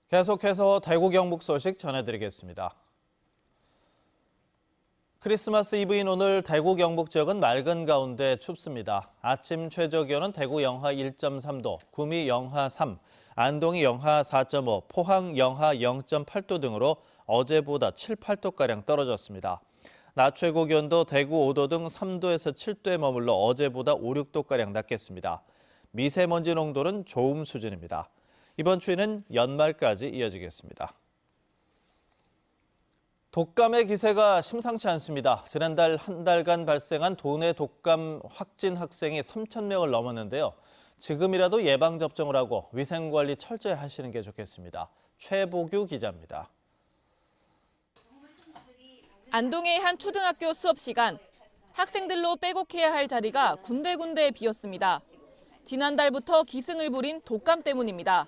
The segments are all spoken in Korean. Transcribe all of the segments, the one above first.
계속해서 대구 경북 소식 전해드리겠습니다. 크리스마스 이브인 오늘 대구 경북 지역은 맑은 가운데 춥습니다. 아침 최저 기온은 대구 영하 1.3도, 구미 영하 3, 안동이 영하 4.5, 포항 영하 0.8도 등으로 어제보다 7, 8도가량 떨어졌습니다. 낮 최고 기온도 대구 5도 등 3도에서 7도에 머물러 어제보다 5, 6도가량 낮겠습니다. 미세먼지 농도는 좋음 수준입니다. 이번 추위는 연말까지 이어지겠습니다. 독감의 기세가 심상치 않습니다. 지난달 한 달간 발생한 도내 독감 확진 학생이 3,000명을 넘었는데요. 지금이라도 예방접종을 하고 위생관리 철저히 하시는 게 좋겠습니다. 최보규 기자입니다. 안동의 한 초등학교 수업 시간, 학생들로 빼곡해야 할 자리가 군데군데 비었습니다. 지난달부터 기승을 부린 독감 때문입니다.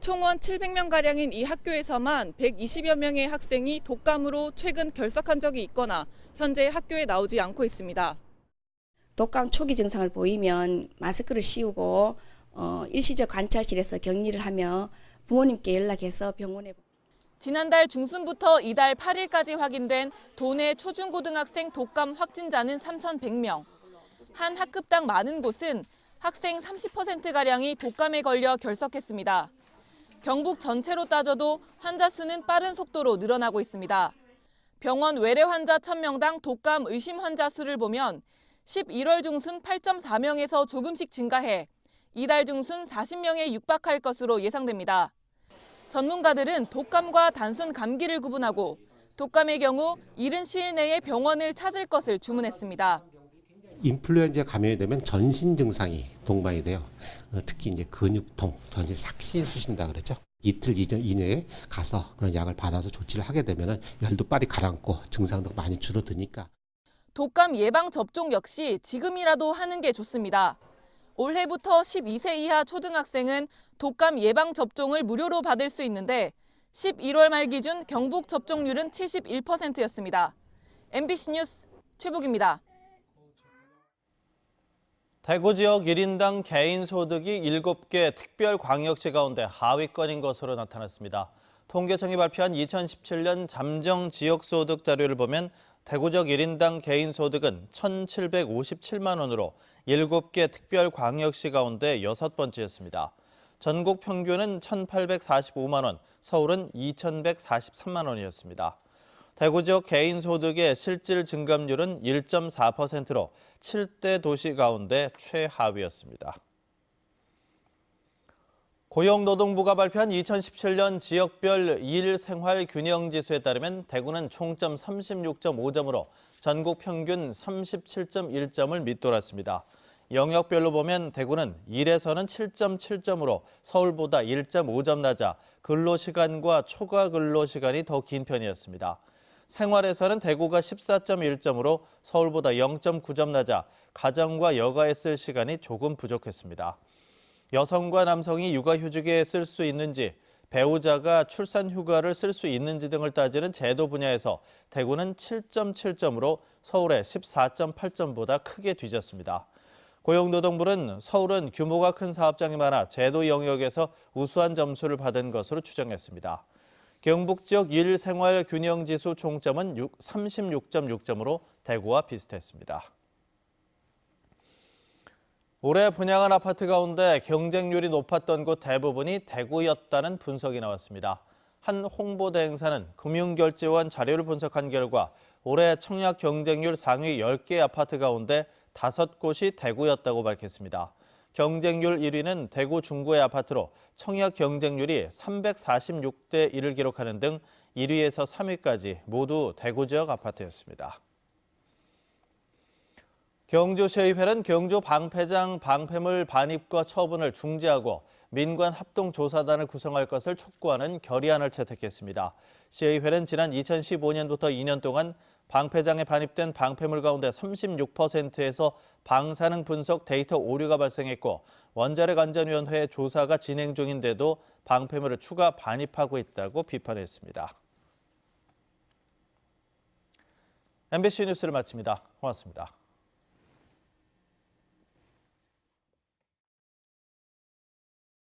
총원 700명가량인 이 학교에서만 120여 명의 학생이 독감으로 최근 결석한 적이 있거나 현재 학교에 나오지 않고 있습니다. 독감 초기 증상을 보이면 마스크를 씌우고 일시적 관찰실에서 격리를 하며 부모님께 연락해서 병원에. 지난달 중순부터 이달 8일까지 확인된 도내 초중고등학생 독감 확진자는 3,100명. 한 학급당 많은 곳은 학생 30%가량이 독감에 걸려 결석했습니다. 경북 전체로 따져도 환자 수는 빠른 속도로 늘어나고 있습니다. 병원 외래 환자 1,000명당 독감 의심 환자 수를 보면 11월 중순 8.4명에서 조금씩 증가해 이달 중순 40명에 육박할 것으로 예상됩니다. 전문가들은 독감과 단순 감기를 구분하고 독감의 경우 이른 시일 내에 병원을 찾을 것을 주문했습니다. 인플루엔자 감염이 되면 전신 증상이 동반이 돼요. 특히 이제 근육통, 전신 삭신 쑤신다 그러죠. 이틀 이내에 가서 그런 약을 받아서 조치를 하게 되면 열도 빨리 가라앉고 증상도 많이 줄어드니까. 독감 예방 접종 역시 지금이라도 하는 게 좋습니다. 올해부터 12세 이하 초등학생은 독감 예방 접종을 무료로 받을 수 있는데 11월 말 기준 경북 접종률은 71%였습니다. MBC 뉴스 최복입니다. 대구 지역 1인당 개인 소득이 7개 특별광역시 가운데 하위권인 것으로 나타났습니다. 통계청이 발표한 2017년 잠정 지역소득 자료를 보면 대구 지역 1인당 개인 소득은 1,757만 원으로 7개 특별광역시 가운데 6번째였습니다. 전국 평균은 1,845만 원, 서울은 2,143만 원이었습니다. 대구 지역 개인 소득의 실질 증감률은 1.4%로 7대 도시 가운데 최하위였습니다. 고용노동부가 발표한 2017년 지역별 일생활균형지수에 따르면 대구는 총점 36.5점으로 전국 평균 37.1점을 밑돌았습니다. 영역별로 보면 대구는 일에서는 7.7점으로 서울보다 1.5점 낮아 근로시간과 초과 근로시간이 더 긴 편이었습니다. 생활에서는 대구가 14.1점으로 서울보다 0.9점 낮아 가정과 여가에 쓸 시간이 조금 부족했습니다. 여성과 남성이 육아휴직에 쓸 수 있는지, 배우자가 출산휴가를 쓸 수 있는지 등을 따지는 제도 분야에서 대구는 7.7점으로 서울의 14.8점보다 크게 뒤졌습니다. 고용노동부는 서울은 규모가 큰 사업장이 많아 제도 영역에서 우수한 점수를 받은 것으로 추정했습니다. 경북 지역 일생활균형지수 총점은 36.6점으로 대구와 비슷했습니다. 올해 분양한 아파트 가운데 경쟁률이 높았던 곳 대부분이 대구였다는 분석이 나왔습니다. 한 홍보대행사는 금융결제원 자료를 분석한 결과 올해 청약 경쟁률 상위 10개 아파트 가운데 5곳이 대구였다고 밝혔습니다. 경쟁률 1위는 대구 중구의 아파트로 청약 경쟁률이 346대 1을 기록하는 등 1위에서 3위까지 모두 대구 지역 아파트였습니다. 경주시의회는 경주 방패장 방패물 반입과 처분을 중지하고 민관 합동조사단을 구성할 것을 촉구하는 결의안을 채택했습니다. 시의회는 지난 2015년부터 2년 동안 방패장에 반입된 방패물 가운데 36%에서 방사능 분석 데이터 오류가 발생했고 원자력안전위원회 조사가 진행 중인데도 방패물을 추가 반입하고 있다고 비판했습니다. MBC 뉴스를 마칩니다. 고맙습니다.